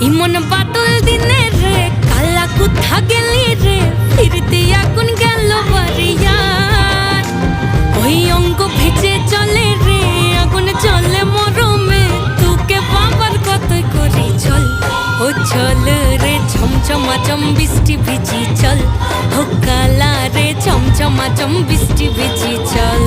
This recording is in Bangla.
ইমন বাদল দিনে রে কালা কোথা গেলি রে ফিরতে আগুন গেল বাড়িয়ার ওই অঙ্গ ভিজে চলে রে আগুন চলে মরমে তোকে বাবার কতই করি চল ও চল রে ঝমঝমাঝম বৃষ্টি ভিজি চল ও কালা রে ঝমঝমাঝম বৃষ্টি ভিজি চল।